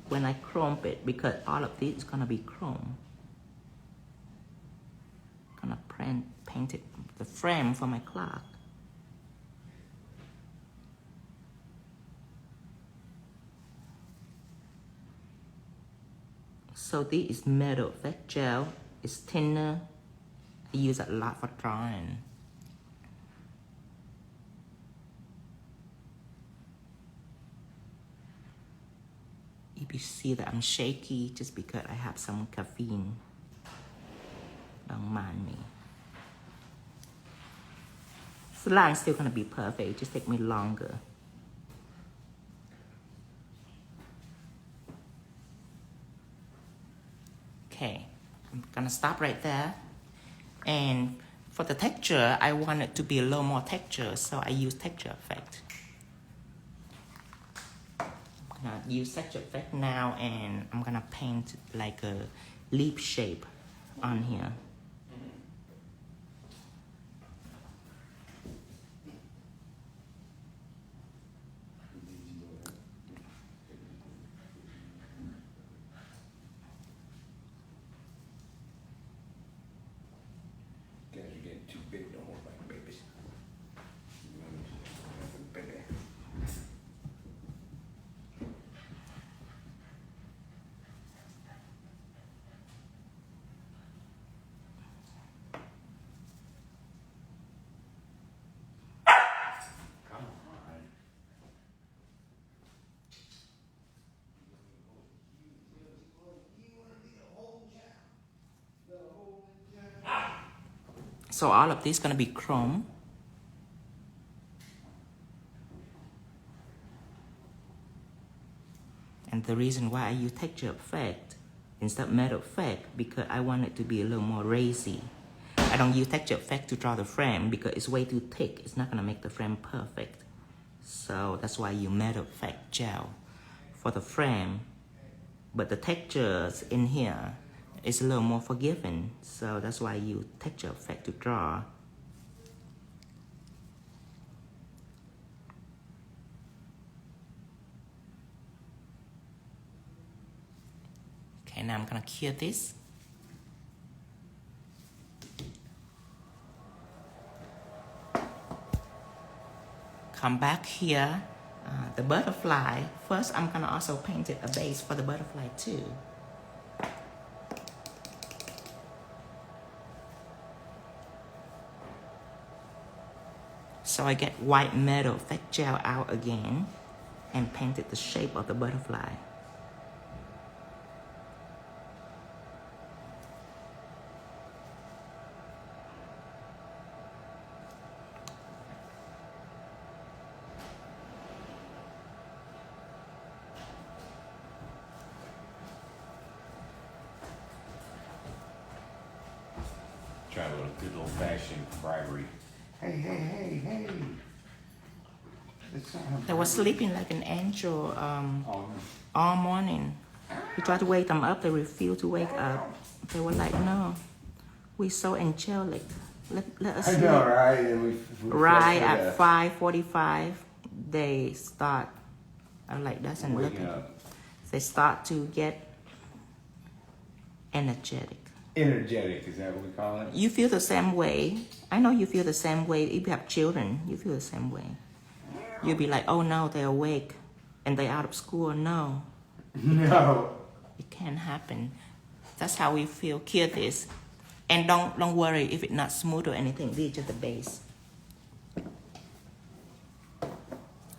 when I chrome it, because all of this is gonna be chrome. Gonna paint it, the frame for my clock. So this is metal effect gel. It's thinner. I use it a lot for drawing. If you see that I'm shaky, just because I have some caffeine. Don't mind me. The line's still gonna be perfect. It just take me longer. Okay, I'm gonna stop right there. And for the texture, I want it to be a little more texture, so I use texture effect. I'm gonna use texture effect now, and I'm gonna paint like a leaf shape on here. So all of this is gonna be chrome. And the reason why I use texture effect instead of metal effect, because I want it to be a little more racy. I don't use texture effect to draw the frame because it's way too thick. It's not gonna make the frame perfect. So that's why I use metal effect gel for the frame. But the textures in here is a little more forgiving. So that's why I use texture effect to draw. Okay, now I'm gonna cure this. Come back here, the butterfly. First, I'm gonna also paint it a base for the butterfly too. So I get white metal effect gel out again and painted the shape of the butterfly. Try a little good old-fashioned bribery. Hey. They were sleeping like an angel all morning. We tried to wake them up. They refused to wake up. They were like, no, we're so angelic. Let us sleep. I know, right? And we Right at 5:45, they start. I'm like, that's waking up. They start to get energetic. Energetic, is that what we call it? You feel the same way. I know you feel the same way. If you have children, you feel the same way. You'll be like, oh no, they're awake and they're out of school. No. No. It can't happen. That's how we feel. Cure this. And don't worry if it's not smooth or anything. This is just the base.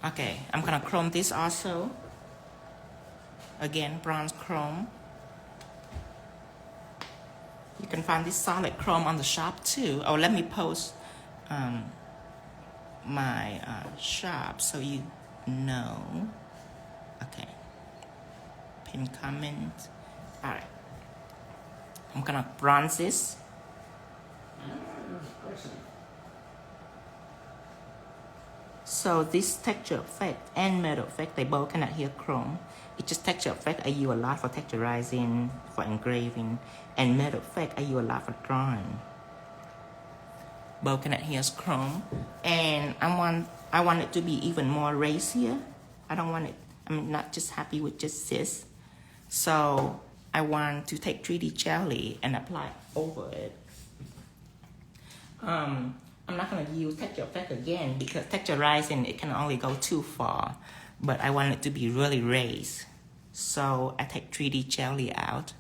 Okay, I'm gonna chrome this also. Again, bronze chrome. You can find this solid chrome on the shop too. Oh, let me post my shop so you know. Okay. Pin comment. All right. I'm gonna bronze this. So this texture effect and metal effect, they both cannot hear chrome. It's just texture effect I use a lot for texturizing, for engraving, and metal effect I use a lot for drawing. Both cannot hear chrome, and I want it to be even more racier. I don't want it. I'm not just happy with just this. So I want to take 3D jelly and apply over it. I'm not going to use texture effect again because texturizing, it can only go too far. But I want it to be really raised. So I take 3D jelly out.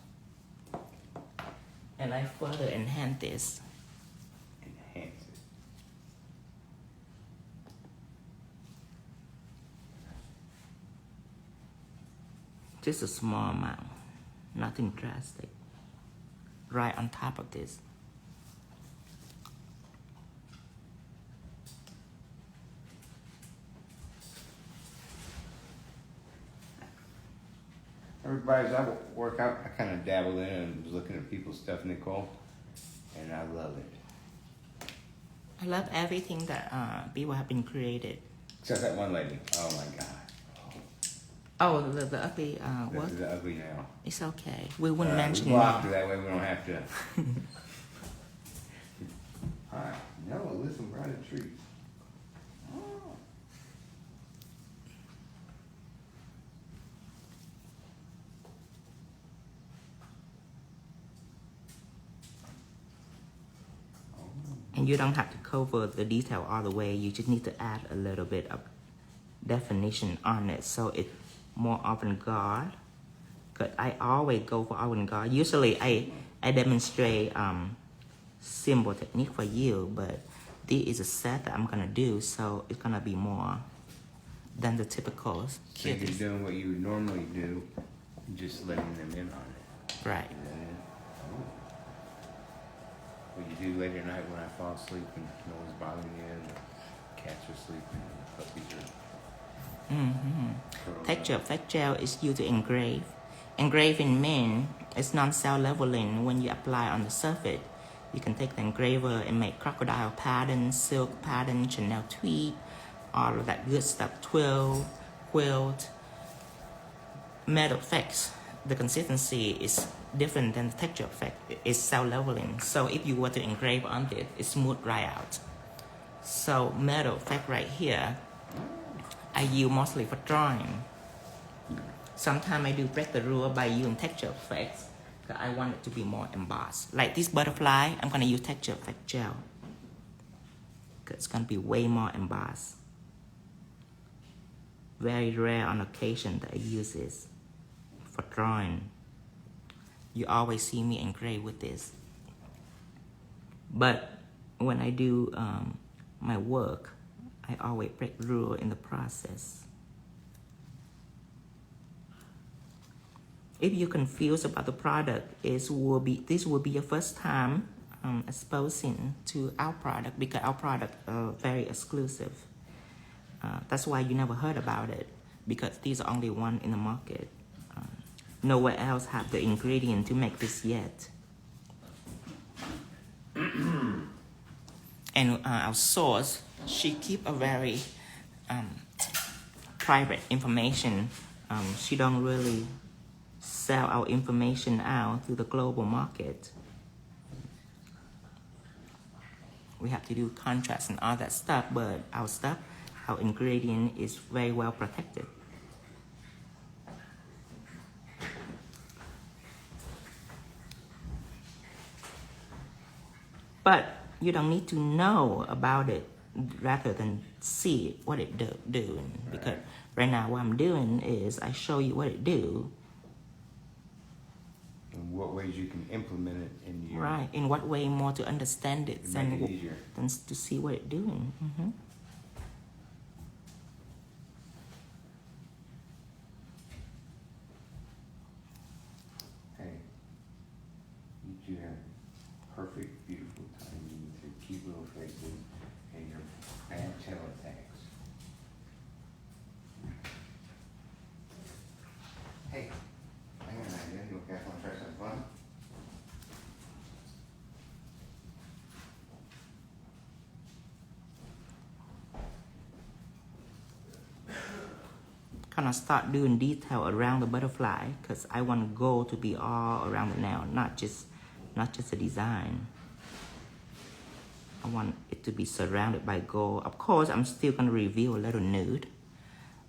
And I further enhance this. Enhance it. Just a small amount. Nothing drastic. Right on top of this. Everybody's I work out. I kind of dabbled in and was looking at people's stuff, Nicole, and I love it. I love everything that people have been created. Except that one lady. Oh my God. Oh, the ugly what? This is ugly now. It's okay. We wouldn't mention we it. blocked her that way. We don't have to. All right. No, listen, we're on a tree. Oh. And you don't have to cover the detail all the way. You just need to add a little bit of definition on it so it's more avant-garde. Because I always go for avant-garde. Usually I demonstrate symbol technique for you, but this is a set that I'm gonna do, so it's gonna be more than the typical. So you're doing what you would normally do, just letting them in on it. Right. What you do late at night when I fall asleep and no one's bothering you and the cats are sleeping and the puppies are curled Texture up. effect gel is used to engrave. Engraving means it's non-cell leveling when you apply on the surface. You can take the engraver and make crocodile pattern, silk pattern, Chanel tweed, all of that good stuff, twill, quilt, metal effects. The consistency is different than the texture effect. It's cell leveling. So if you were to engrave on it, it's smooth right out. So metal effect right here, I use mostly for drawing. Sometimes I do break the rule by using texture effects because I want it to be more embossed. Like this butterfly, I'm going to use texture effect gel because it's going to be way more embossed. Very rare on occasion that I use this for drawing. You always see me engrave with this. But when I do my work, I always break rule in the process. If you're confused about the product, this will be your first time exposing to our product because our product are very exclusive. That's why you never heard about it because these are only one in the market. Nowhere else have the ingredient to make this yet. And our source, she keep a very private information. She don't really sell our information out to the global market. We have to do contracts and all that stuff, but our ingredient is very well protected. But you don't need to know about it rather than see what it doing. Because right now what I'm doing is I show you what it do. In what ways you can implement it in your... Right, in what way more to understand it make it easier. than to see what it doing. Mm-hmm. Hey, you have perfect, beautiful timing with your cute little faces and your bad attacks. Hey, I got an idea. You guys want to try something fun? Kind of start doing detail around the butterfly because I want gold to be all around the nail, not just a design. I want it to be surrounded by gold. Of course, I'm still going to reveal a little nude,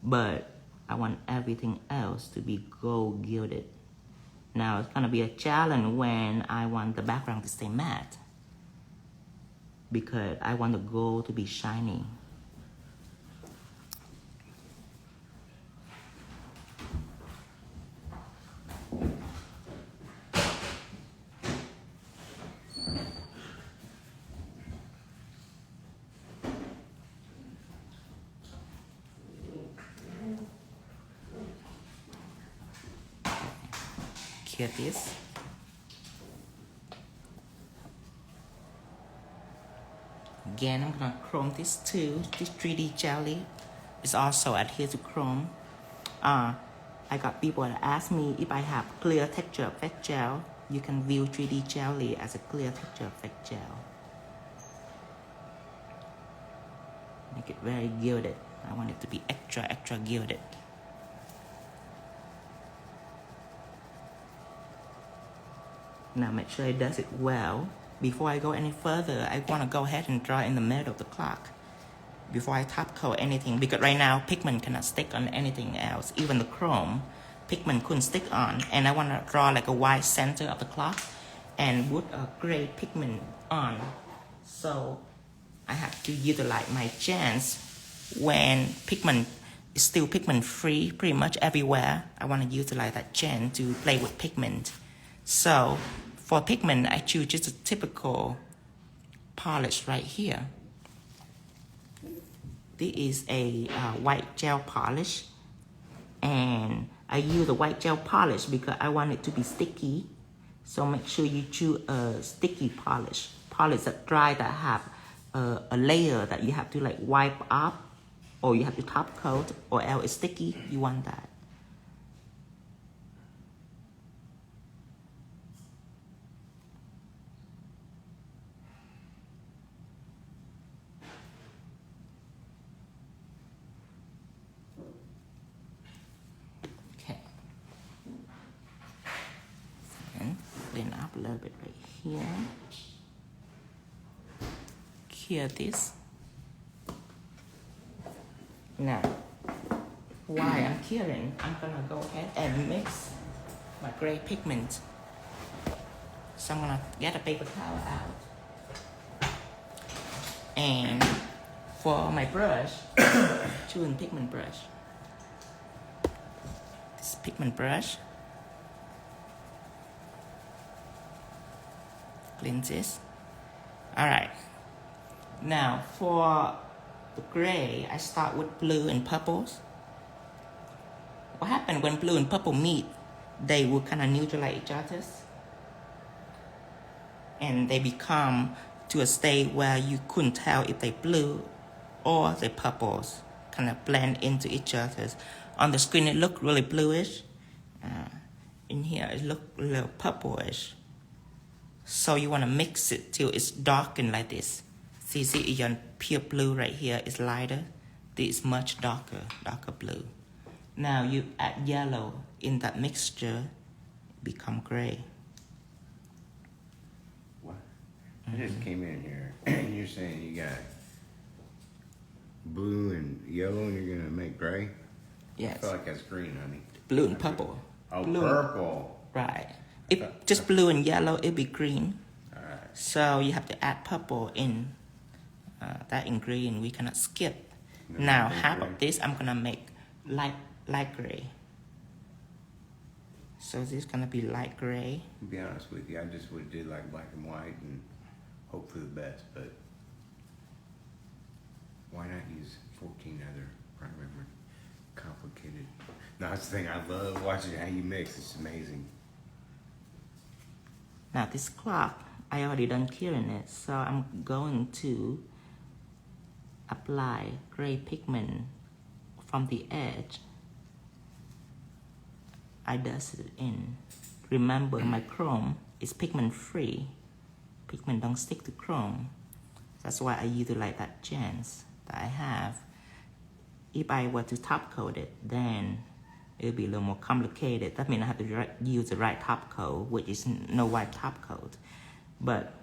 but I want everything else to be gold gilded. Now it's gonna be a challenge when I want the background to stay matte, because I want the gold to be shiny. Cure this. Again, I'm gonna chrome this too. This 3D jelly is also adhered to chrome. I got people that ask me if I have clear texture effect gel. You can view 3D jelly as a clear texture effect gel. Make it very gilded. I want it to be extra gilded. Now make sure it does it well. Before I go any further, I want to go ahead and draw in the middle of the clock before I top coat anything, because right now pigment cannot stick on anything else. Even the chrome, pigment couldn't stick on, and I want to draw like a white center of the clock and put a gray pigment on. So I have to utilize my chance when pigment is still pigment free pretty much everywhere. I want to utilize that chance to play with pigment. So for pigment, I choose just a typical polish right here. This is a white gel polish, and I use the white gel polish because I want it to be sticky. So make sure you choose a sticky polish that dry, that have a layer that you have to like wipe up, or you have to top coat, or else it's sticky. You want that. Clean up a little bit right here. Cure this. Now, while I'm curing, I'm gonna go ahead and mix my gray pigment. So I'm gonna get a paper towel out. And for my brush, choose pigment brush. This pigment brush. Clean this. Alright. Now for the gray, I start with blue and purples. What happens when blue and purple meet? They will kind of neutralize each other, and they become to a state where you couldn't tell if they blue or the purples kind of blend into each other. On the screen it looked really bluish. In here it looked a little purplish. So you want to mix it till it's darkened like this. See, your pure blue right here is lighter. This is much darker blue. Now you add yellow in that mixture, become gray. What? I just came in here and you're saying you got blue and yellow and you're gonna make gray? Yes. I feel like that's green, honey. Blue and purple. Oh, blue. Purple. Right. If just blue and yellow, it'll be green. All right. So you have to add purple in. That ingredient we cannot skip. Now half of this I'm gonna make light gray. So this is gonna be light gray. To be honest with you, I just would have did like black and white and hope for the best, but why not use 14 other primer? Complicated. No, that's the thing. I love watching how you mix. It's amazing. Now this clock, I already done curing it, so I'm going to apply gray pigment from the edge. I dust it in. Remember, my chrome is pigment free. Pigment don't stick to chrome. That's why I utilize that chance that I have. If I were to top coat it, then it'll be a little more complicated. That means I have to use the right top coat, which is no white top coat. But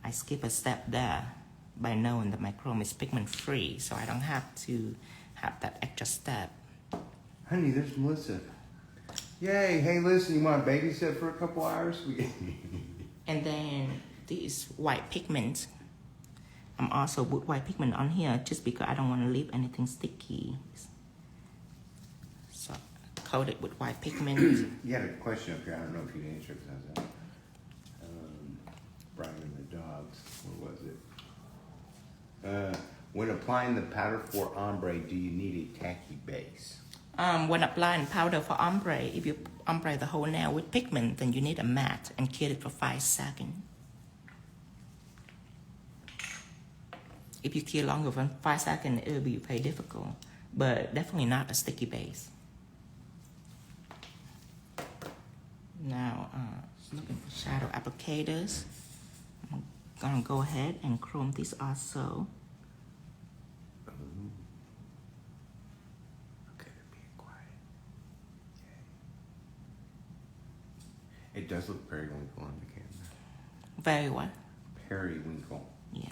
I skip a step there by knowing that my chrome is pigment free, so I don't have to have that extra step. Honey, there's Melissa. Yay! Hey, listen, you want to babysit for a couple hours? And then this white pigment. I'm also put white pigment on here just because I don't want to leave anything sticky. So coat it with white pigment. You had a question up here. I don't know if you'd answer because I was Brian and the dogs. What was it? When applying the powder for ombre, do you need a tacky base? When applying powder for ombre, if you ombre the whole nail with pigment, then you need a mat and cure it for 5 seconds. If you cure longer than 5 seconds, it will be very difficult, but definitely not a sticky base. Now, looking for shadow applicators. I'm gonna go ahead and chrome this also. It does look periwinkle on the camera. Very what? Periwinkle. Yeah.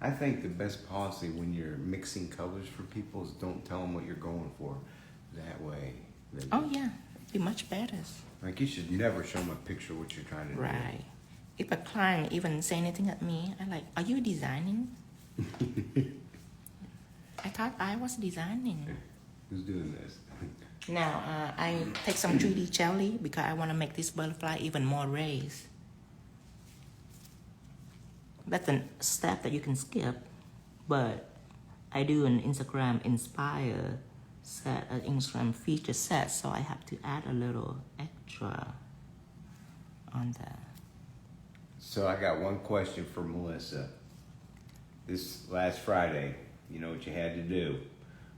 I think the best policy when you're mixing colors for people is don't tell them what you're going for. That way. Oh yeah, it'd be much better. Like you should never show them a picture of what you're trying to do. Right. If a client even say anything at me, I'm like, are you designing? I thought I was designing. Who's doing this? Now, I take some 3D jelly because I want to make this butterfly even more raised. That's a step that you can skip, but I do an Instagram inspire set, an Instagram feature set, so I have to add a little extra on that. So I got one question for Melissa. This last Friday, you know what you had to do.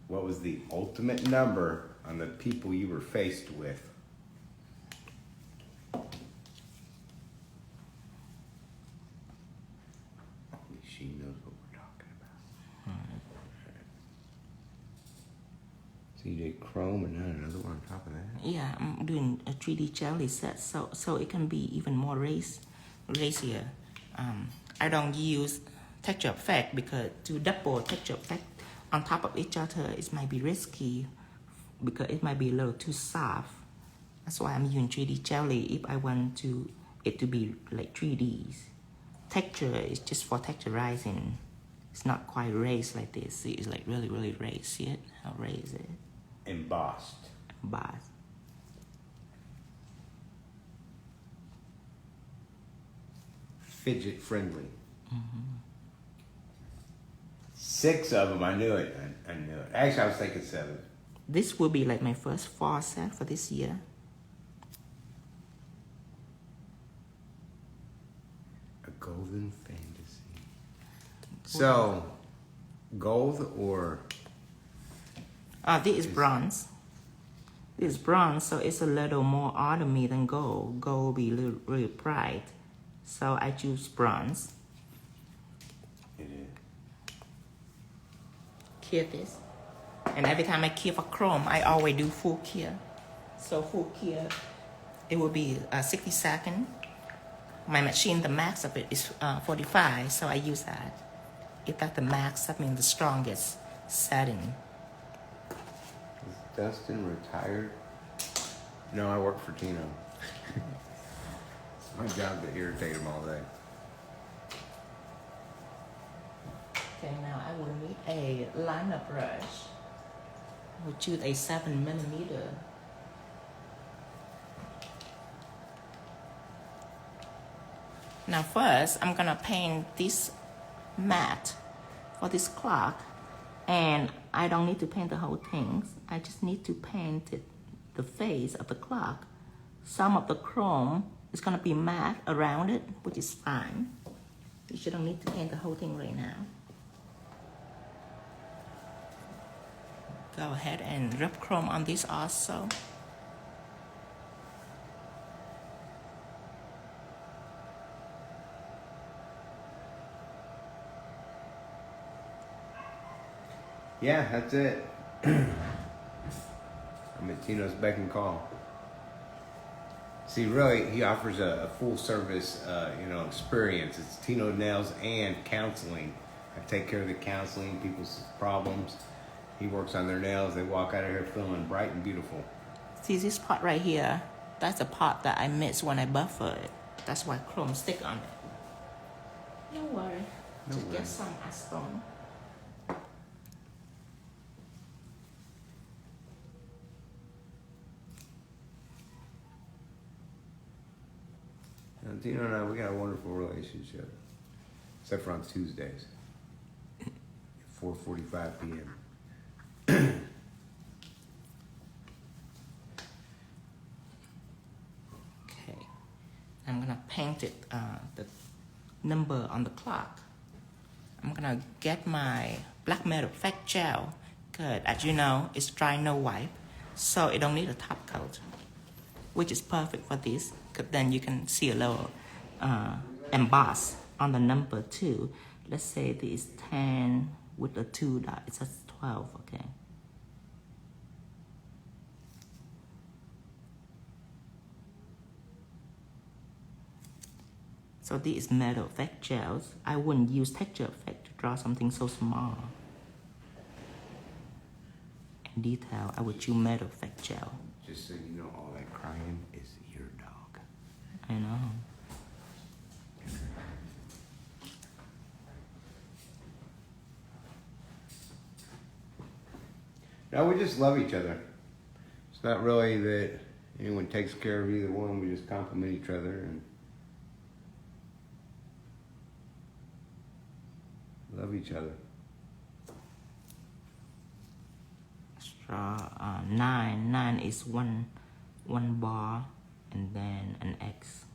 What was the ultimate number on the people you were faced with? She knows what we're talking about. So you did chrome and then another one on top of that? Yeah, I'm doing a 3D jelly set, so it can be even more racier. I don't use texture effect because to double texture effect on top of each other, it might be risky because it might be a little too soft. That's why I'm using 3D jelly if I want it to be like 3Ds. Texture is just for texturizing. It's not quite raised like this. See, it's like really, really raised. See it? I'll raise it. Embossed. Embossed. Fidget friendly. 6 of them. I knew it. I knew it. Actually, I was thinking 7. This will be like my first fall set for this year. A golden fantasy. So, gold or? This is bronze. This is bronze, so it's a little more ornamenty than gold. Gold will be really bright. So I choose bronze. It is. Cure this. And every time I cure for chrome, I always do full cure. So full cure, it will be 60 seconds. My machine, the max of it is 45, so I use that. If that's the max, that means the strongest setting. Is Dustin retired? No, I work for Tino. It's my job to irritate him all day. Okay, now I will need a liner brush. I will choose a 7mm. Now first, I'm gonna paint this mat for this clock, and I don't need to paint the whole thing. I just need to paint the face of the clock. Some of the chrome is gonna be matte around it, which is fine. You don't need to paint the whole thing right now. Go ahead and rub chrome on this also. Yeah, that's it. I'm at Tino's beck and call. See, really, he offers a full service, experience. It's Tino Nails and counseling. I take care of the counseling, people's problems, he works on their nails. They walk out of here feeling bright and beautiful. See this part right here? That's the part that I missed when I buffer it. That's why chrome stick on it. No worry. No Just worry. get some acetone. Now, Tino and I, we got a wonderful relationship. Except for on Tuesdays. 4:45 p.m. Okay. I'm gonna paint it, the number on the clock. I'm gonna get my black metal effect gel. Good. As you know, it's dry no wipe, so it don't need a top coat, which is perfect for this, because then you can see a little emboss on the number too. Let's say this is 10 with the 2 dot. It's just 12, okay? So this is metal effect gels. I wouldn't use texture effect to draw something so small. In detail, I would choose metal effect gel. Just so you know, all that crying is your dog. I know. No, we just love each other. It's not really that anyone takes care of either one. We just compliment each other and love each other. Let's draw 9. 9 is one bar and then an X.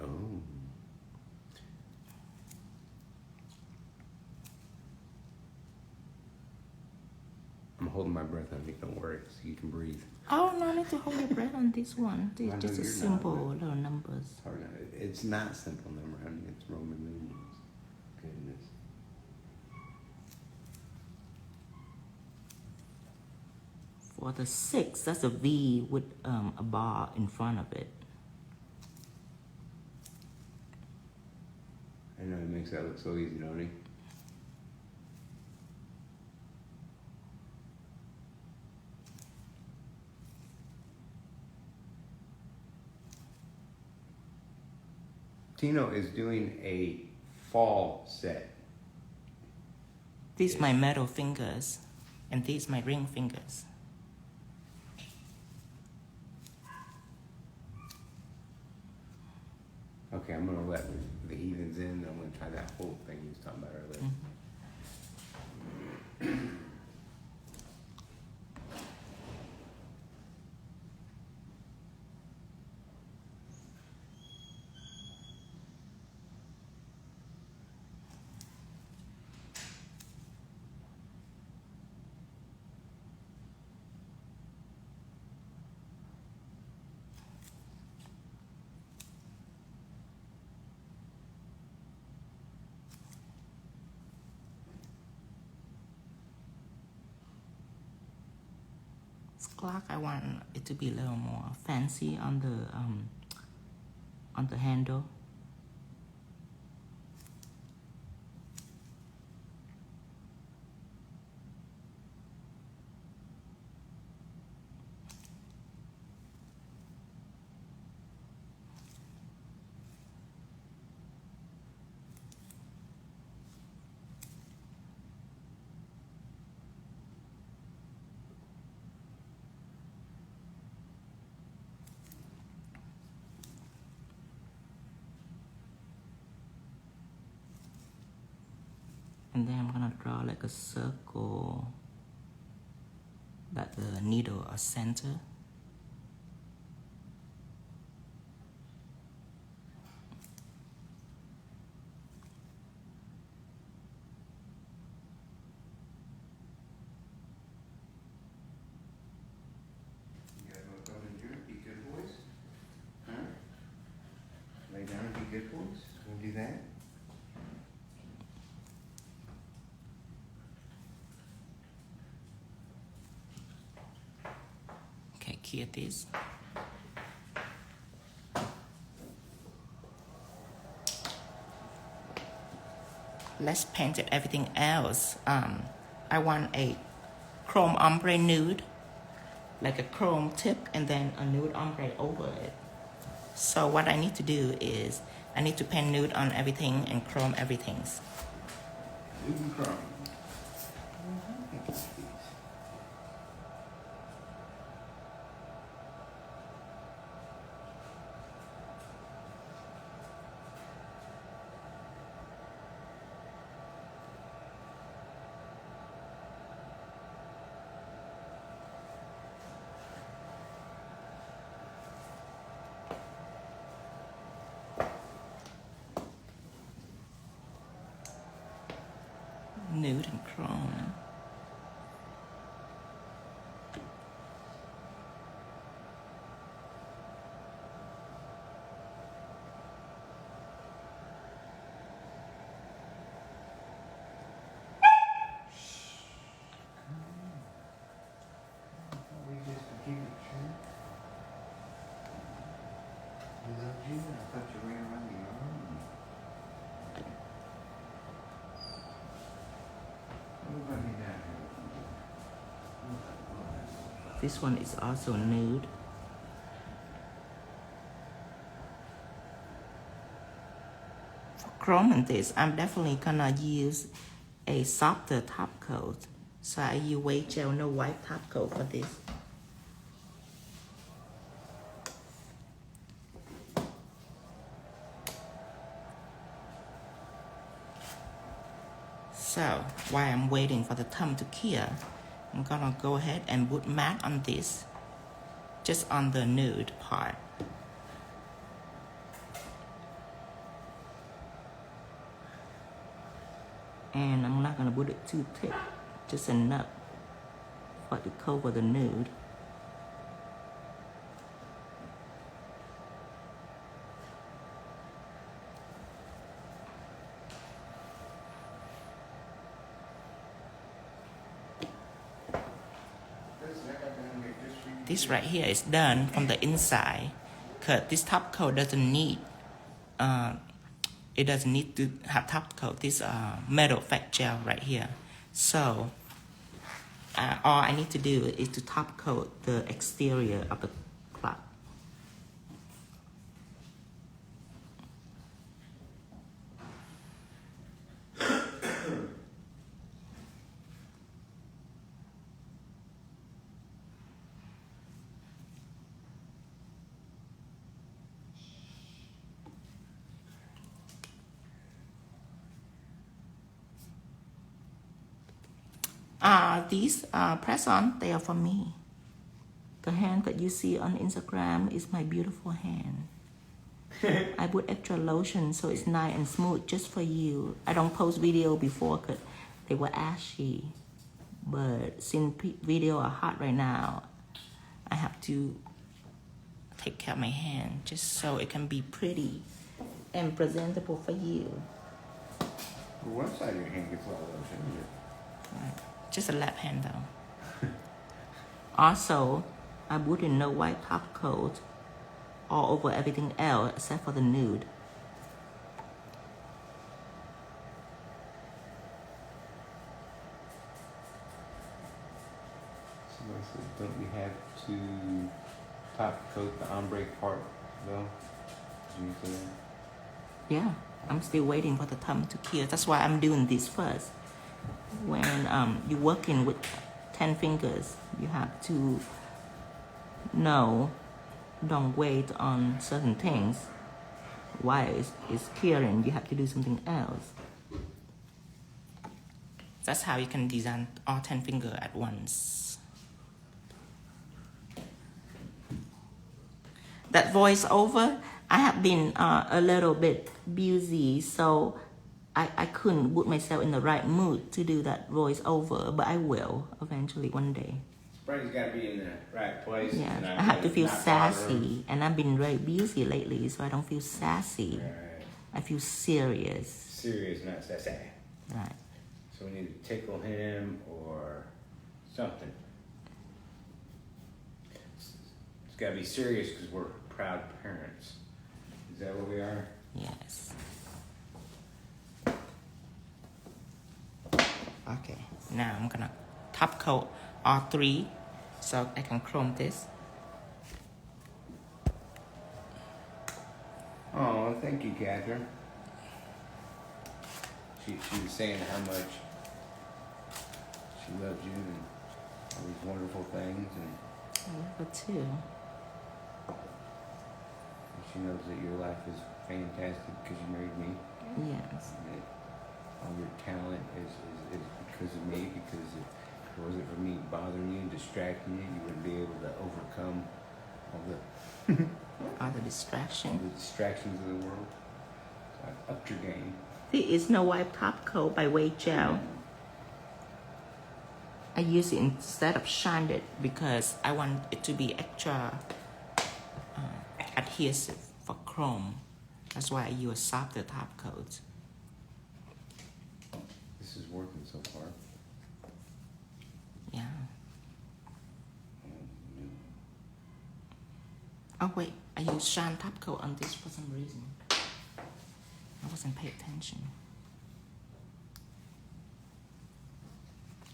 Oh. I'm holding my breath, honey. Don't worry, so you can breathe. Oh, no need to hold your breath on this one. This I is know just a you're simple not, little numbers. Hard not. It's not simple number, honey. It's Roman numerals. Goodness. For the 6, that's a V with a bar in front of it. I know, it makes that look so easy, don't it? Tino is doing a fall set. These my metal fingers, and these my ring fingers. Okay, I'm gonna let the heathens in, and I'm gonna try that whole thing you was talking about earlier. This clock, I want it to be a little more fancy on the handle. And then I'm gonna draw like a circle that the needle are center. You guys wanna come in here and be good boys? Huh? Lay down and be good boys? Wanna do that? cure this. Let's paint it everything else. I want a chrome ombre nude, like a chrome tip and then a nude ombre over it. So what I need to do is I need to paint nude on everything and chrome everything. Nude and chrome. Nude and chrome. This one is also nude. For chrome and this, I'm definitely gonna use a softer top coat. So I use weight gel, no white top coat for this. So while I'm waiting for the thumb to cure, I'm gonna go ahead and put matte on this, just on the nude part. And I'm not gonna put it too thick, just enough for it to cover the nude. This right here is done from the inside, cause this top coat doesn't need, it doesn't need to have top coat. This metal fat gel right here. So all I need to do is to top coat the exterior of the clock. These press-on, they are for me. The hand that you see on Instagram is my beautiful hand. I put extra lotion so it's nice and smooth just for you. I don't post video before because they were ashy. But since video are hot right now, I have to take care of my hand just so it can be pretty and presentable for you. One side of your hand gets all lotion. Right. Just a left hand though. Also, I put in no white top coat all over everything else except for the nude. So don't we have to top coat the ombre part though? Did you say that? Yeah, I'm still waiting for the thumb to cure. That's why I'm doing this first. When you're working with 10 fingers, you have to know, don't wait on certain things. While it's curing, you have to do something else. That's how you can design all 10 fingers at once. That voiceover, I have been a little bit busy, so I couldn't put myself in the right mood to do that voiceover, but I will eventually one day. Brain's got to be in the right place. Yeah, and I have to feel not sassy, and I've been very busy lately, so I don't feel sassy. Right. I feel serious. Serious, not sassy. Right. So we need to tickle him or something. gotta be serious because we're proud parents. Is that what we are? Yes. Okay, now I'm gonna top coat all three so I can chrome this. Oh, thank you, Catherine. She was saying how much she loves you and all these wonderful things, and I love it too. she knows that your life is fantastic because you married me. Yes. And that all your talent is because of me, because if it wasn't for me bothering you and distracting you, you wouldn't be able to overcome all the All the distraction. the distractions of the world. So I upped your game. This is Snow White top coat by Weight Gel. I use it instead of shine it because I want it to be extra adhesive for chrome. That's why I use softer top coats. This is working so far. Yeah. Oh wait, I use shine top coat on this for some reason. I wasn't paying attention.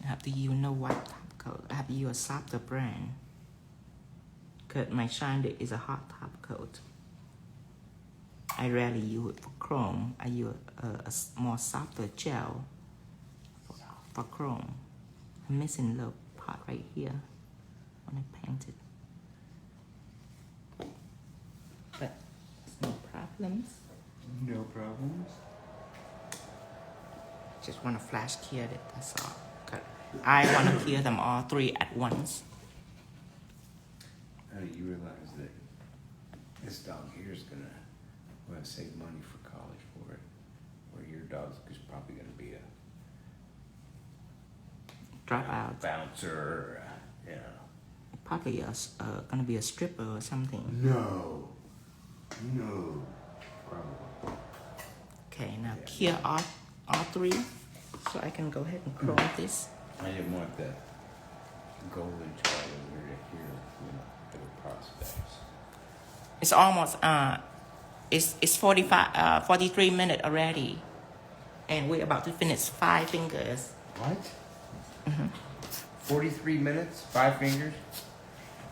I have to use no white top coat. I have to use a softer brand. Cause my shine is a hot top coat. I rarely use it for chrome. I use a more softer gel for chrome. I'm missing a little part right here when I painted. But no problems. No problems. Just want to flash clear it, that's all. 'Cause I want to clear them all three at once. How do you realize that this dog here is gonna save money for college for it, where your dog is probably gonna be a Dropout. bouncer, or Probably gonna be a stripper or something. No, probably. Okay, now clear all three, so I can go ahead and chrome this. I didn't want the golden child over here, for the prospects. It's almost it's 43 minutes already, and we're about to finish 5 fingers. What? 43 minutes, 5 fingers.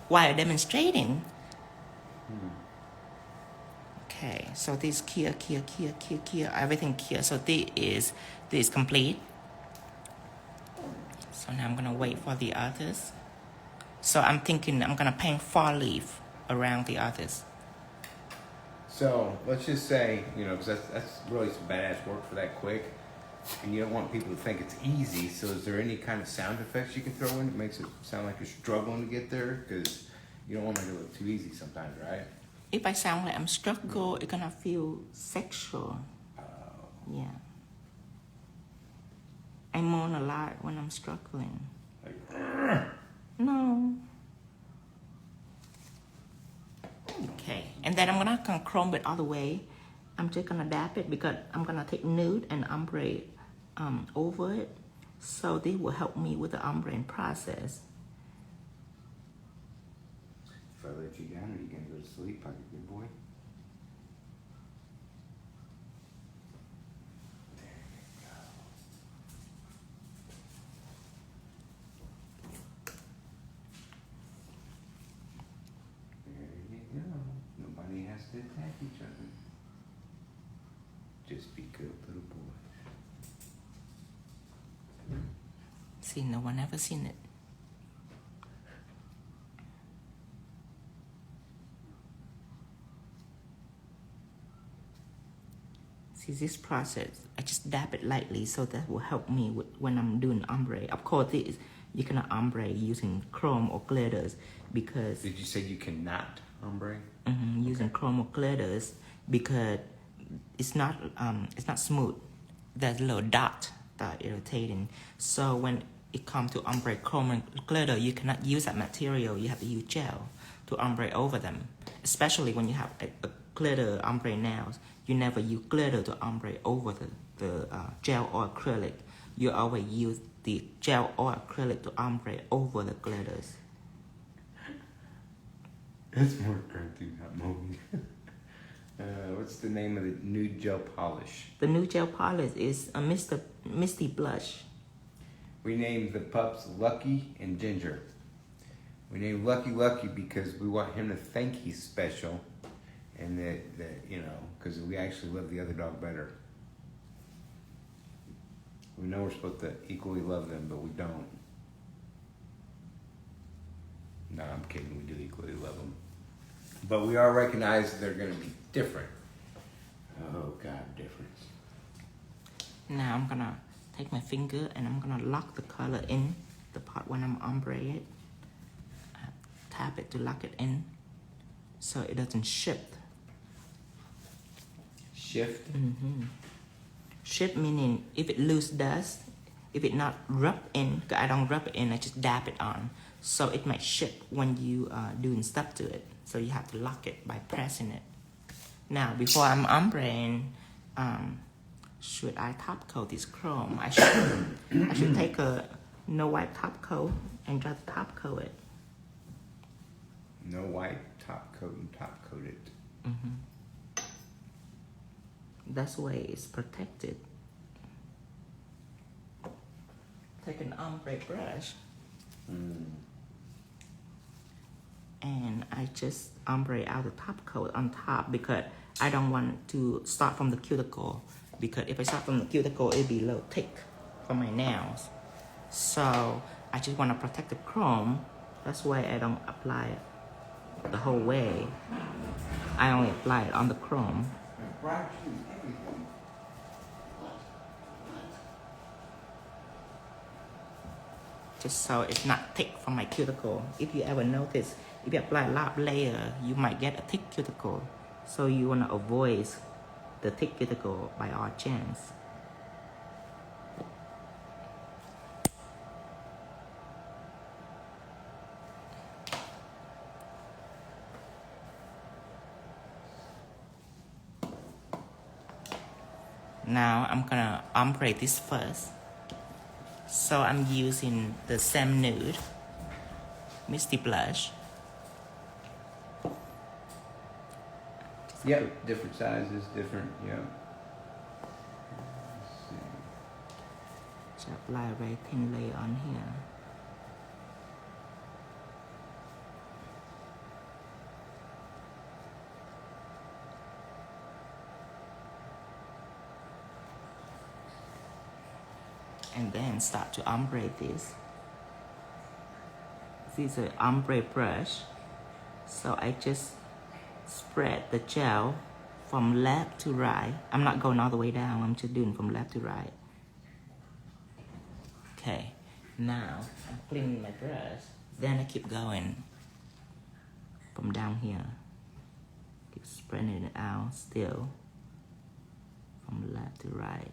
While demonstrating. Okay, so this clear, everything clear. So this is complete. So now I'm gonna wait for the others. So I'm thinking I'm gonna paint 4 leaf around the others. So let's just say, because that's really some badass work for that quick, and you don't want people to think it's easy. So is there any kind of sound effects you can throw in that makes it sound like you're struggling to get there? Because you don't want it to look too easy sometimes, right? If I sound like I'm struggling, it's gonna feel sexual. Yeah. I moan a lot when I'm struggling. Like, No. Okay, and then I'm gonna chrome it all the way. I'm just gonna dab it because I'm gonna take nude and ombre over it. So this will help me with the ombre process. if I let you down, are you gonna go to sleep like a good boy? Nobody has to attack each other. Just be good little boys. See, no one ever seen it. See, this process, I just dab it lightly so that will help me when I'm doing ombre. Of course, you cannot ombre using chrome or glitters because... Did you say you cannot ombre? Using chrome or glitters because it's not smooth. There's a little dot that are irritating. So when it comes to ombre, chrome, and glitter, you cannot use that material. You have to use gel to ombre over them. Especially when you have a glitter ombre nails, you never use glitter to ombre over the gel or acrylic. You always use the gel or acrylic to ombre over the glitters. It's more cartoon, not movie. What's the name of the nude gel polish? The nude gel polish is a Misty Blush. We named the pups Lucky and Ginger. We named Lucky because we want him to think he's special, and that you know, because we actually love the other dog better. We know we're supposed to equally love them, but we don't. No, I'm kidding. We do equally love them, but we all recognize they're going to be different. Oh God, difference. Now I'm gonna take my finger and I'm gonna lock the color in the part when I'm ombre it. Tap it to lock it in so it doesn't shift. Shift? Shift meaning if it loose dust, if it not rub in, 'cause I don't rub it in, I just dab it on. So it might shift when you doing stuff to it. So you have to lock it by pressing it. Now before I'm ombreing, should I top coat this chrome? I should take a no wipe top coat and just top coat it. No white, top coat and top coat it. That's why it's protected. Take an ombre brush and I just ombre out the top coat on top because I don't want to start from the cuticle, because if I start from the cuticle it'll be a little thick for my nails. So I just want to protect the chrome. That's why I don't apply it the whole way. I only apply it on the chrome. Just so it's not thick from my cuticle. If you ever notice, if you apply a lot of layer, you might get a thick cuticle. So you want to avoid the thick cuticle by all chance. Now I'm gonna ombre this first. So I'm using the same nude, Misty Blush. Yep, different sizes, different, yeah. Let's see. Just apply a very thin layer on here. And then start to ombre this. This is an ombre brush. So I just spread the gel from left to right. I'm not going all the way down, I'm just doing from left to right. Okay, now I'm cleaning my brush. Then I keep going from down here. Keep spreading it out still from left to right.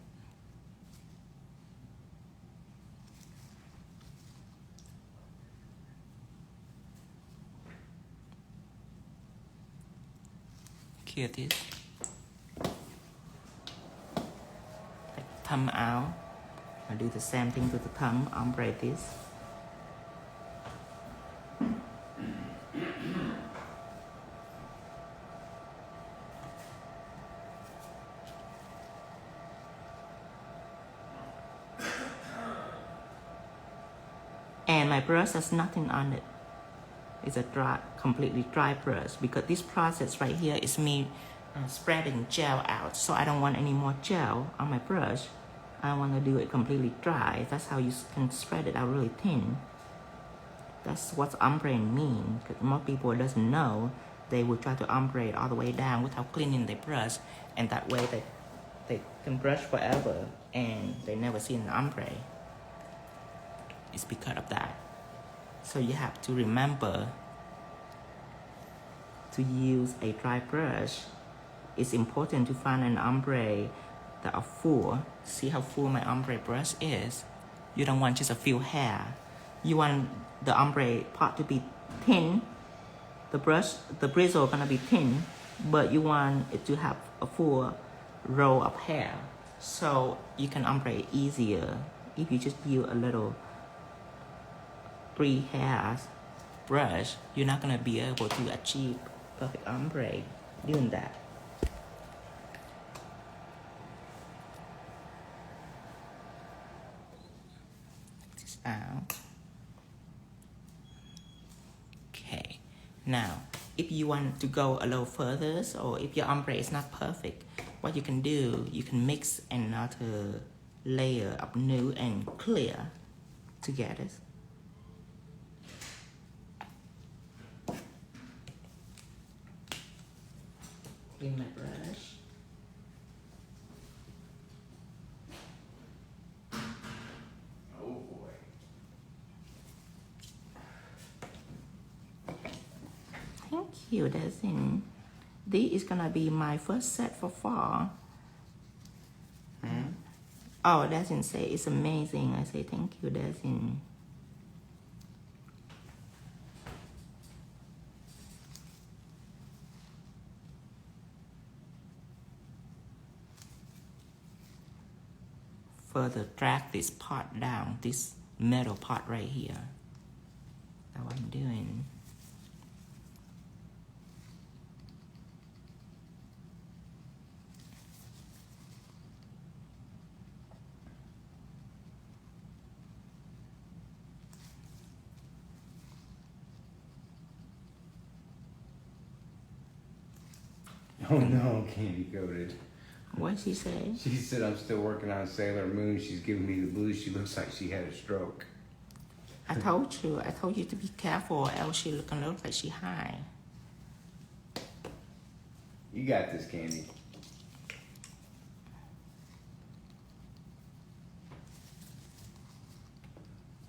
Cure this. Take the thumb out. I'll do the same thing with the thumb, ombre this. And my brush has nothing on it. It's a dry, completely dry brush, because this process right here is me spreading gel out. So I don't want any more gel on my brush. I want to do it completely dry. That's how you can spread it out really thin. That's what ombreing means. Because most people doesn't know. They will try to ombre it all the way down without cleaning their brush, and that way they can brush forever and they never see an ombre. It's because of that. So you have to remember to use a dry brush. It's important to find an ombre that are full. See how full my ombre brush is? You don't want just a few hair. You want the ombre part to be thin. The bristle gonna be thin, but you want it to have a full row of hair. So you can ombre easier if you just use a little 3 hairs brush, you're not gonna be able to achieve perfect ombre doing that. Take this out. Okay. Now, if you want to go a little further, or if your ombre is not perfect, what you can do, you can mix another layer of nude and clear together. Clean my brush. Oh boy. Thank you, Dezin. This is gonna be my first set for fall. Oh, Dezin say it's amazing. I say thank you, Dezin. Further drag this part down, this metal part right here. That's what I'm doing. Oh no, candy coated. What she say? She said I'm still working on Sailor Moon. She's giving me the blues. She looks like she had a stroke. I told you to be careful, or else she gonna look like she high. You got this, Candy.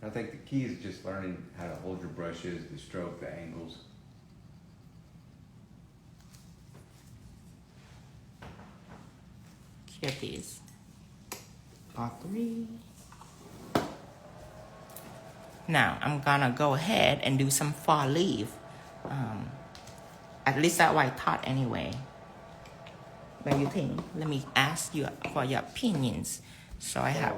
I think the key is just learning how to hold your brushes, the stroke, the angles. Here it is. Part 3. Now I'm gonna go ahead and do some fall leaf. At least that's what I thought anyway. What do you think? Let me ask you for your opinions. So I have,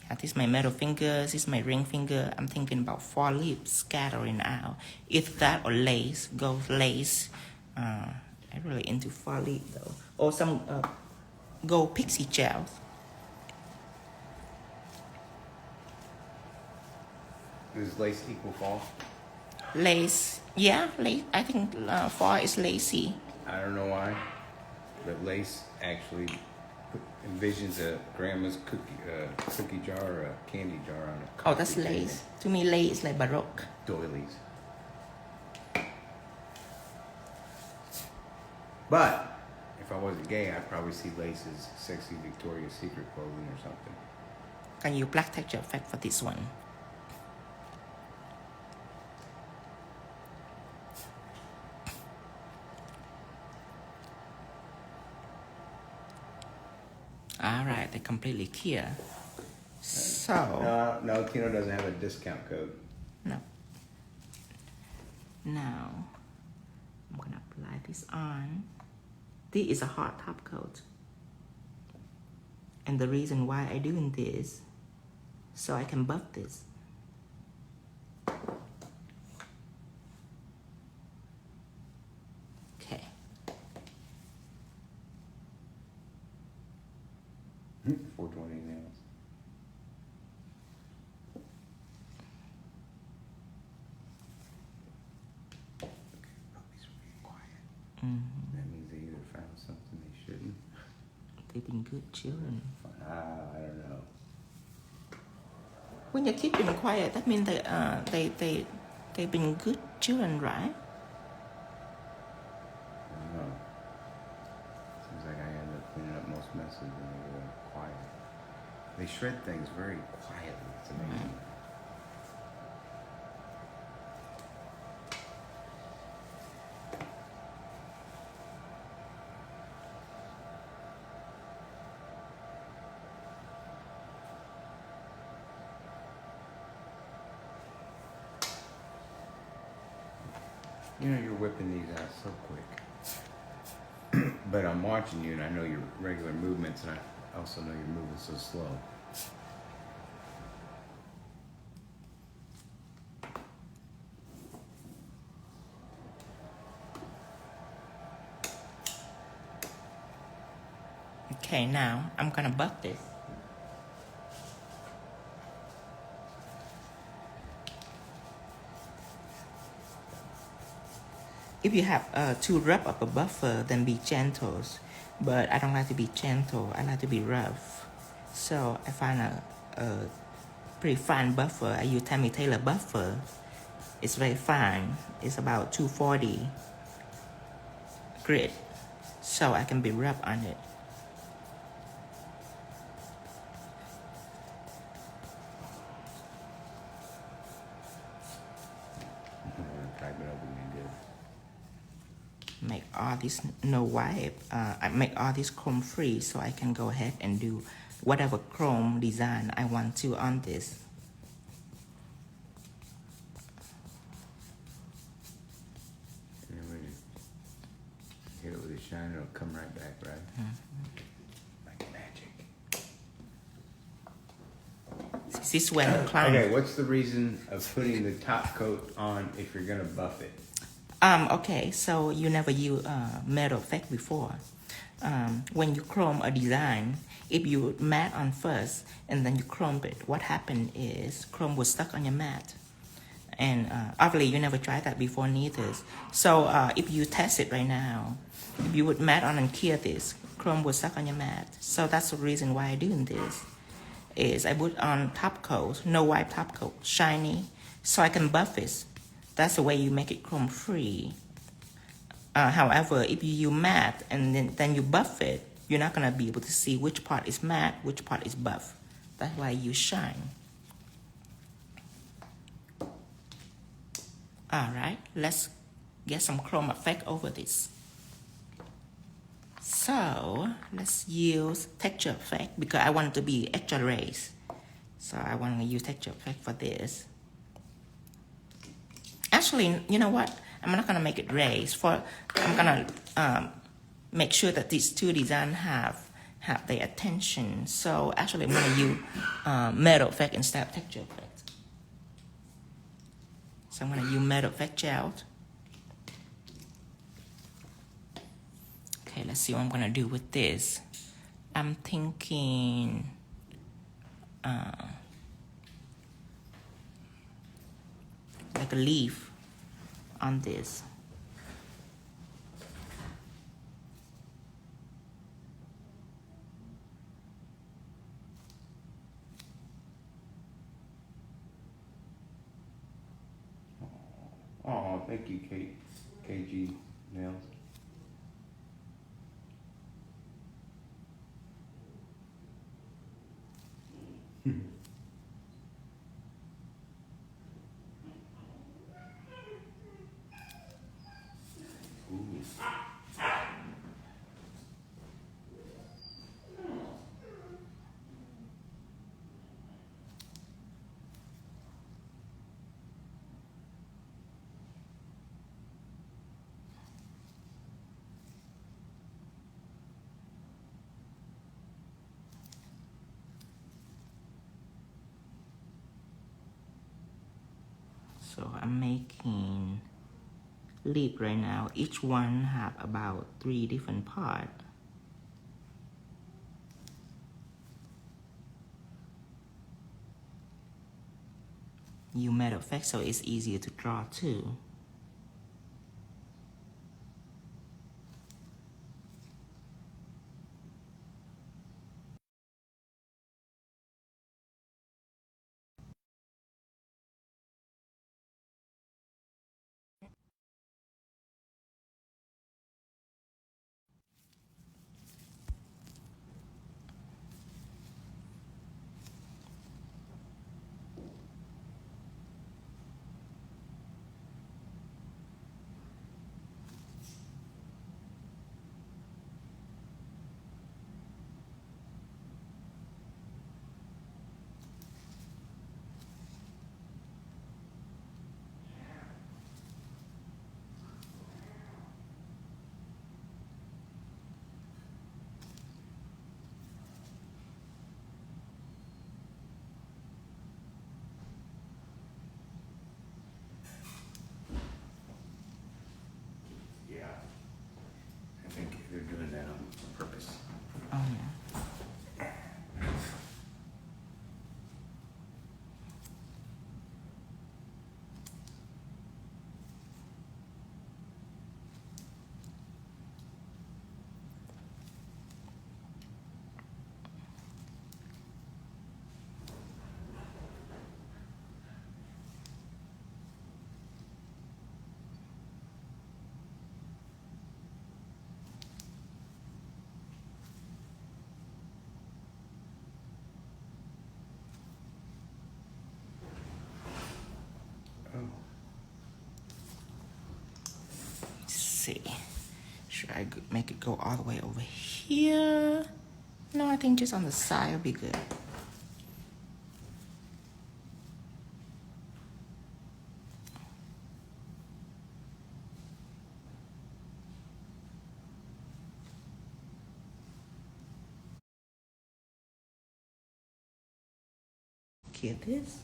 this is my middle finger, this is my ring finger. I'm thinking about fall leaf scattering out. If that or lace, gold lace. I'm really into fall leaf though. Or some gold pixie gels. Does lace equal fall? Lace, yeah, lace. I think fall is lacy. I don't know why, but lace actually envisions a grandma's cookie jar or a candy jar on a Oh, that's lace. To me, lace is like baroque. doilies. But if I wasn't gay, I'd probably see lace as sexy Victoria's Secret clothing or something. Can you black texture effect for this one? All right, they're completely clear. So No, Tino doesn't have a discount code. no. Now I'm gonna apply this on. This is a hard top coat, and the reason why I'm doing this, so I can buff this. Okay. 420 nails. Puppies were being quiet. That means they either found something they shouldn't. They've been good children. I don't know. When your kids been quiet, that means they've been good children, right? I don't know. Seems like I end up cleaning up most messes when they go quiet. They shred things very quietly. It's amazing. You know, you're whipping these out so quick. But I'm watching you and I know your regular movements and I also know you're moving so slow. Okay, now I'm gonna buff this. If you have too rough of a buffer, then be gentle. But I don't like to be gentle. I like to be rough. So I find a pretty fine buffer. I use Tammy Taylor buffer. It's very fine. It's about 240 grit, so I can be rough on it. Make all this no wipe. I make all this chrome free, so I can go ahead and do whatever chrome design I want to on this. And when you hit it with a shine, it'll come right back, right? Like magic. This is when the client. Okay, what's the reason of putting the top coat on if you're gonna buff it? Okay, so you never use metal effect before. When you chrome a design, if you matte on first and then you chrome it, what happened is chrome was stuck on your mat. And obviously you never tried that before neither. So if you test it right now, if you would matte on and clear this, chrome was stuck on your mat. So that's the reason why I'm doing this. Is I put on top coat, no wipe top coat, shiny, so I can buff it. That's the way you make it chrome free. However, if you use matte and then you buff it, you're not gonna be able to see which part is matte, which part is buff. That's why you shine. All right, let's get some chrome effect over this. So let's use texture effect because I want it to be extra raised. So I want to use texture effect for this. Actually, you know what? I'm not gonna make it raised. I'm gonna make sure that these two designs have their attention. So actually, I'm gonna use metal effect instead of texture effect. So I'm gonna use metal effect gel. Okay, let's see what I'm gonna do with this. I'm thinking like a leaf on this. Oh, thank you, KG Nails. So I'm making lip right now. Each one have about 3 different parts. You metal effect, so it's easier to draw too. see. Should I make it go all the way over here? No, I think just on the side will be good. Get this.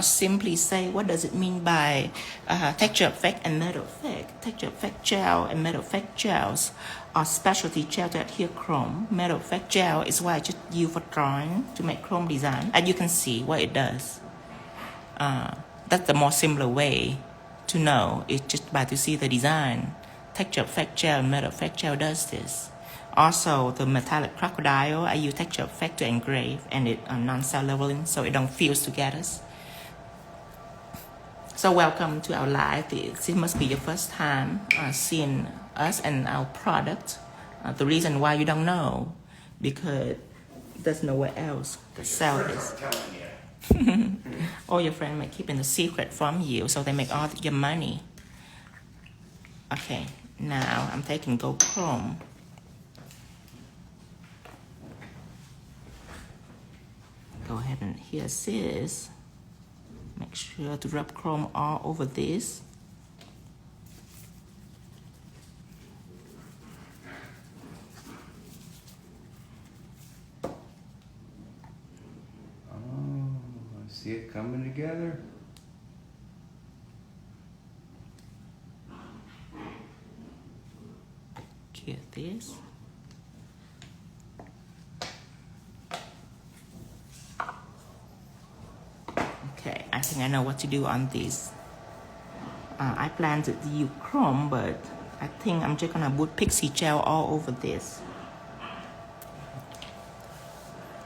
Simply say, what does it mean by texture effect and metal effect? Texture effect gel and metal effect gels are specialty gel to adhere chrome. Metal effect gel is what I just use for drawing to make chrome design. And you can see what it does. That's the more simpler way to know. It's just by to see the design. Texture effect gel and metal effect gel does this. Also, the metallic crocodile, I use texture effect to engrave, and it non-cell leveling, so it don't fuse together. So welcome to our live. This must be your first time seeing us and our product. The reason why you don't know, because there's nowhere else to sell this. Or your friend may keep in the secret from you, so they make all your money. Okay, now I'm taking gold chrome. Go ahead and here's this. Make sure to rub chrome all over this. Oh, I see it coming together. Get this. Okay, I think I know what to do on this. I plan to use chrome, but I think I'm just gonna put pixie gel all over this.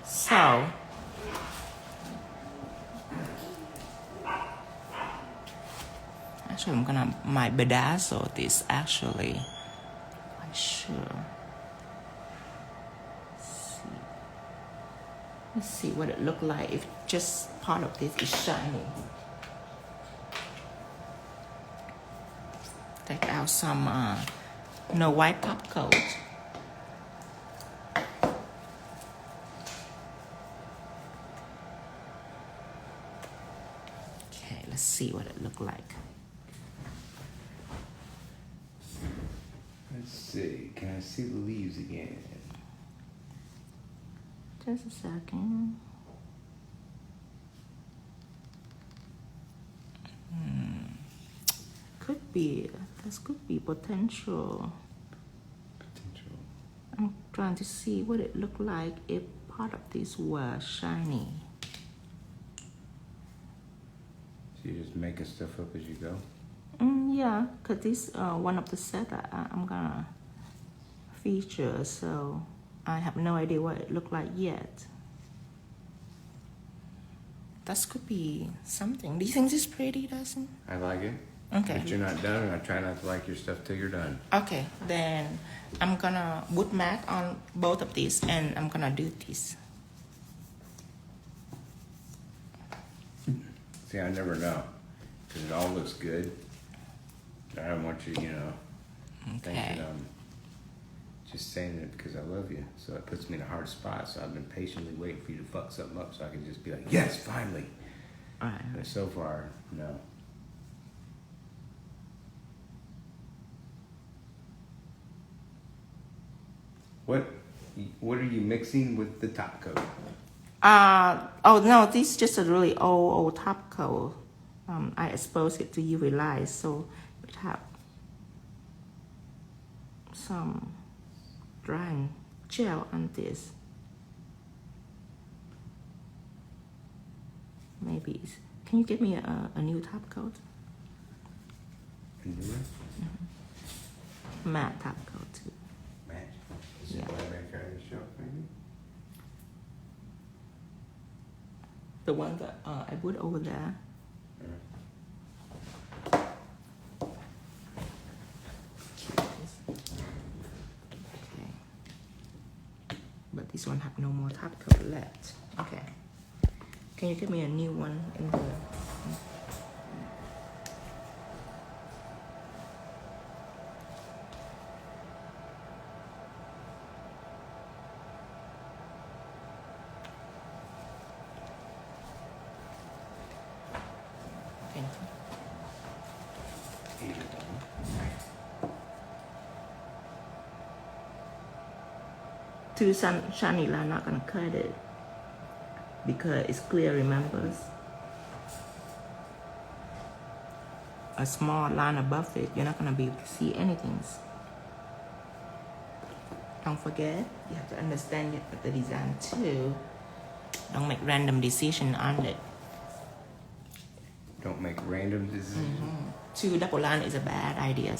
So, actually I'm gonna might bedazzle this actually. I'm sure. Let's see what it look like if just part of this is shiny. Take out some white top coat. Okay, let's see what it look like. Let's see. Can I see the leaves again? Just a second. Could be, this could be potential. Potential. I'm trying to see what it looked like if part of this was shiny. So you're just making stuff up as you go? Yeah, because this one of the set I'm gonna feature, so I have no idea what it looked like yet. This could be something. Do you think this is pretty, Dustin? I like it. Okay. But you're not done, and I try not to like your stuff till you're done. Okay, then I'm gonna wood mat on both of these, and I'm gonna do this. See, I never know, because it all looks good. I don't want you, think Okay. that I'm just saying it because I love you. So it puts me in a hard spot. So I've been patiently waiting for you to fuck something up so I can just be like, yes, finally. All right. But so far, no. What are you mixing with the top coat? Oh no, this is just a really old top coat. I exposed it to UV light, so it have some drying gel on this. Maybe, can you give me a new top coat? And do it? Matte top coat too. Match. Yeah. Back out of the shelf, maybe? The one that I put over there. Okay. But this one have no more top coat left. Okay. Can you give me a new one in the... Thank you. Too shiny line, not gonna cut it because it's clear, remembers. A small line above it, you're not gonna be able to see anything. Don't forget, you have to understand the design too. Don't make random decision on it. Don't make random decisions. Two double line is a bad idea.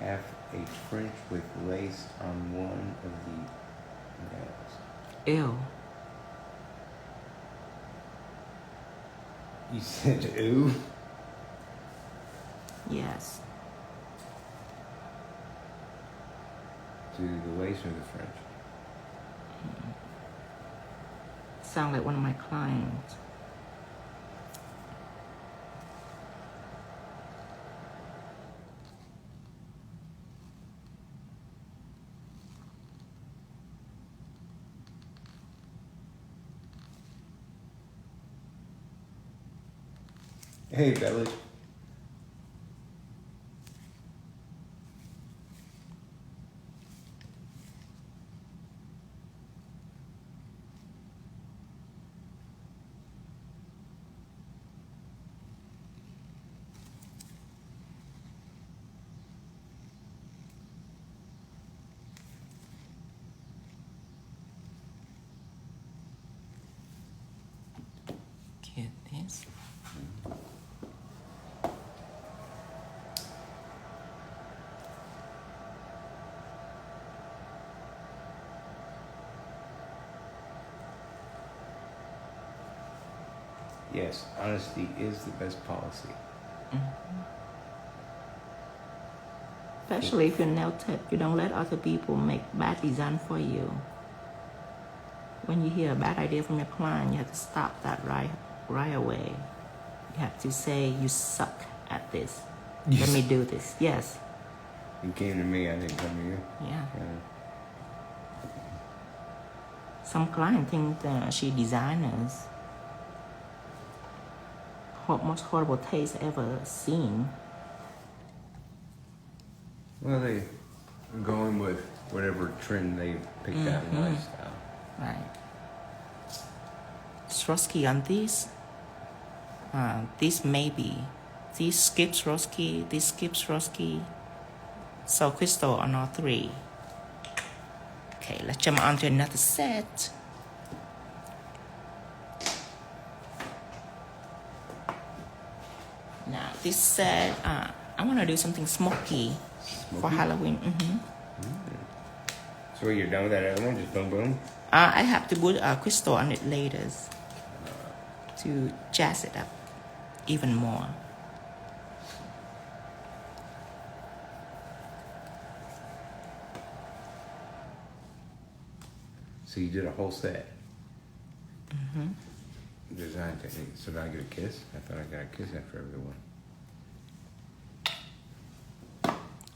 Have a French with lace on one of the nails. Ew. You said ooh? Yes. To the lace or the French? Sound like one of my clients. Hey, Belly. Get this. Yes, honesty is the best policy. Especially if you're nail tech, you don't let other people make bad design for you. When you hear a bad idea from your client, you have to stop that right away. You have to say, you suck at this. Let me do this. Yes. You came to me, I didn't come to you. Yeah. Some client think she designers. Most horrible taste ever seen. Well, they're going with whatever trend they picked out in lifestyle. Right. Swarovski on these. This maybe. This skip Swarovski. This skip Swarovski. So crystal on all three. Okay, let's jump on to another set. Now this set, I want to do something smoky for Halloween. So you're done with that other one? Just boom, boom? I have to put a crystal on it later to jazz it up even more. So you did a whole set? Design technique. So did I get a kiss? I thought I got a kiss after everyone.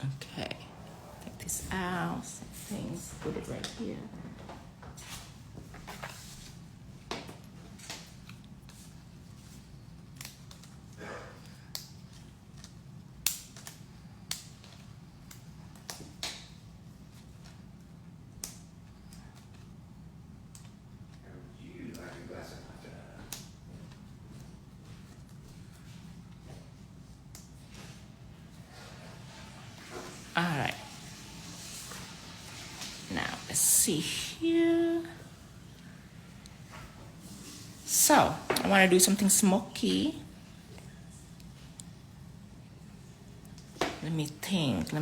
Okay, take this out, some things, put it right here. All right. Now let's see here. So I want to do something smoky. Let me think.